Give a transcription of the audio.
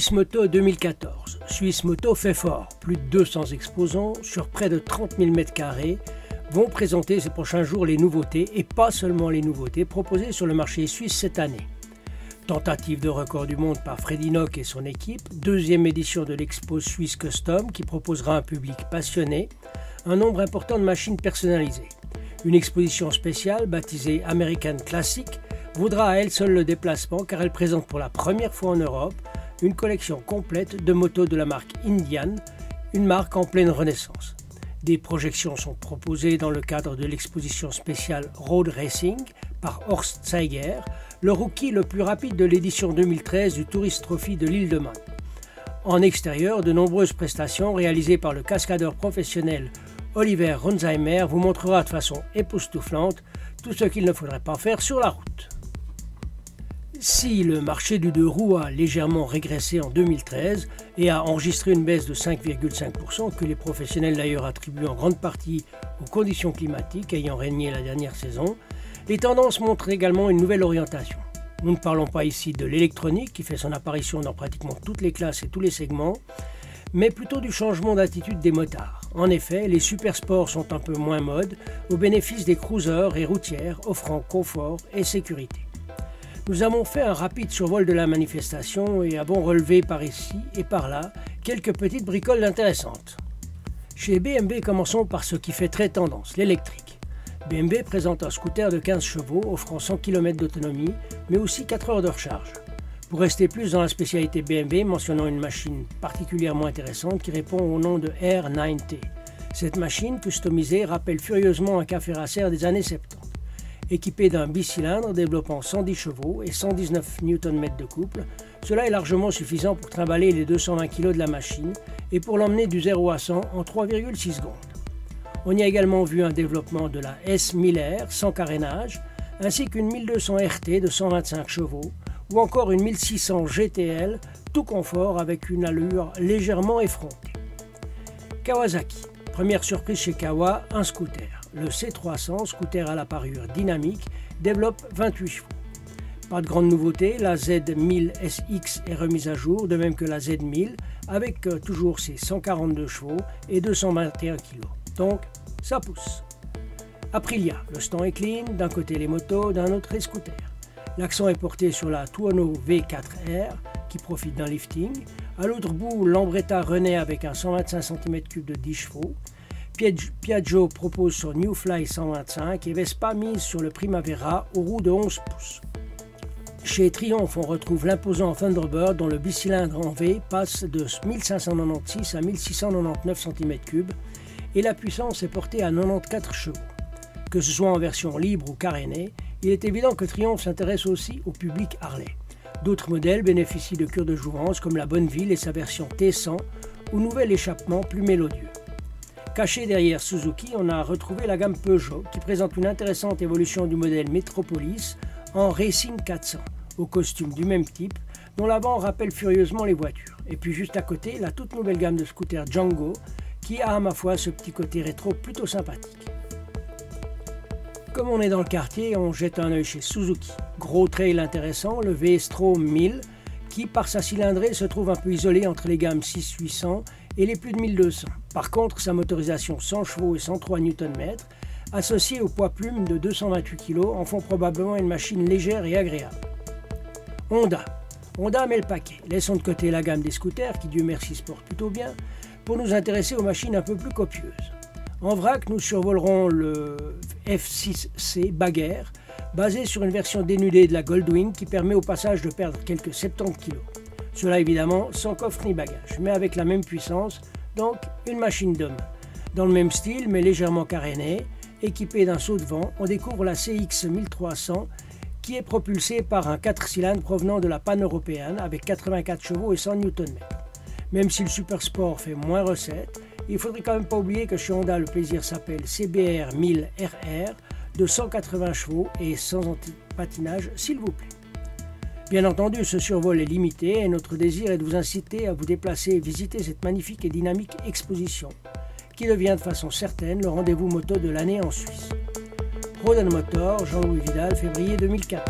Swiss Moto 2014. Swiss Moto fait fort. Plus de 200 exposants sur près de 30 000 m² vont présenter ces prochains jours les nouveautés, et pas seulement les nouveautés, proposées sur le marché suisse cette année. Tentative de record du monde par Freddy Nock et son équipe, deuxième édition de l'Expo Swiss Custom qui proposera à un public passionné un nombre important de machines personnalisées. Une exposition spéciale baptisée American Classic vaudra à elle seule le déplacement, car elle présente pour la première fois en Europe une collection complète de motos de la marque Indian, une marque en pleine renaissance. Des projections sont proposées dans le cadre de l'exposition spéciale Road Racing par Horst Zeiger, le rookie le plus rapide de l'édition 2013 du Tourist Trophy de l'Île de Man. En extérieur, de nombreuses prestations réalisées par le cascadeur professionnel Oliver Ronsheimer vous montrera de façon époustouflante tout ce qu'il ne faudrait pas faire sur la route. Si le marché du deux roues a légèrement régressé en 2013 et a enregistré une baisse de 5,5%, que les professionnels d'ailleurs attribuent en grande partie aux conditions climatiques ayant régné la dernière saison, les tendances montrent également une nouvelle orientation. Nous ne parlons pas ici de l'électronique qui fait son apparition dans pratiquement toutes les classes et tous les segments, mais plutôt du changement d'attitude des motards. En effet, les supersports sont un peu moins mode au bénéfice des cruisers et routières offrant confort et sécurité. Nous avons fait un rapide survol de la manifestation et avons relevé par ici et par là quelques petites bricoles intéressantes. Chez BMW, commençons par ce qui fait très tendance, l'électrique. BMW présente un scooter de 15 chevaux offrant 100 km d'autonomie, mais aussi 4 heures de recharge. Pour rester plus dans la spécialité BMW, mentionnons une machine particulièrement intéressante qui répond au nom de R9T. Cette machine customisée rappelle furieusement un café racer des années 70. Équipé d'un bicylindre développant 110 chevaux et 119 Nm de couple, cela est largement suffisant pour trimballer les 220 kg de la machine et pour l'emmener du 0 à 100 en 3,6 secondes. On y a également vu un développement de la S1000R sans carénage, ainsi qu'une 1200 RT de 125 chevaux, ou encore une 1600 GTL, tout confort avec une allure légèrement effrontée. Kawasaki. Première surprise chez Kawa, un scooter. Le C300, scooter à la parure dynamique, développe 28 chevaux. Pas de grande nouveauté, la Z1000 SX est remise à jour, de même que la Z1000, avec toujours ses 142 chevaux et 221 kg. Donc, ça pousse. Aprilia, le stand est clean, d'un côté les motos, d'un autre les scooters. L'accent est porté sur la Tuono V4R, qui profite d'un lifting. À l'autre bout, l'Ambretta renaît avec un 125 cm3 de 10 chevaux. Piaggio propose son New Fly 125 et Vespa mise sur le Primavera aux roues de 11 pouces. Chez Triumph, on retrouve l'imposant Thunderbird dont le bicylindre en V passe de 1596 à 1699 cm3 et la puissance est portée à 94 chevaux. Que ce soit en version libre ou carénée, il est évident que Triumph s'intéresse aussi au public Harley. D'autres modèles bénéficient de cure de jouvence comme la Bonneville et sa version T100 ou nouvel échappement plus mélodieux. Caché derrière Suzuki, on a retrouvé la gamme Peugeot qui présente une intéressante évolution du modèle Metropolis en Racing 400, au costume du même type, dont l'avant rappelle furieusement les voitures. Et puis juste à côté, la toute nouvelle gamme de scooters Django qui a à ma foi ce petit côté rétro plutôt sympathique. Comme on est dans le quartier, on jette un œil chez Suzuki. Gros trail intéressant, le V-Strom 1000, qui par sa cylindrée se trouve un peu isolé entre les gammes 6-800 et les plus de 1200. Par contre, sa motorisation 100 chevaux et 103 Nm, associée au poids plume de 228 kg, en font probablement une machine légère et agréable. Honda met le paquet. Laissons de côté la gamme des scooters, qui Dieu merci se porte plutôt bien, pour nous intéresser aux machines un peu plus copieuses. En vrac, nous survolerons le F6C Baguère, basé sur une version dénudée de la Goldwing qui permet au passage de perdre quelques 70 kg. Cela évidemment sans coffre ni bagage, mais avec la même puissance, donc une machine d'homme. Dans le même style, mais légèrement carénée, équipée d'un saut de vent, on découvre la CX 1300 qui est propulsée par un 4 cylindres provenant de la pan-européenne avec 84 chevaux et 100 Nm. Même si le Super Sport fait moins recette, il ne faudrait quand même pas oublier que chez Honda, le plaisir s'appelle CBR 1000 RR de 180 chevaux et sans anti-patinage, s'il vous plaît. Bien entendu, ce survol est limité et notre désir est de vous inciter à vous déplacer et visiter cette magnifique et dynamique exposition qui devient de façon certaine le rendez-vous moto de l'année en Suisse. Road & Motor, Jean-Louis Vidal, février 2014.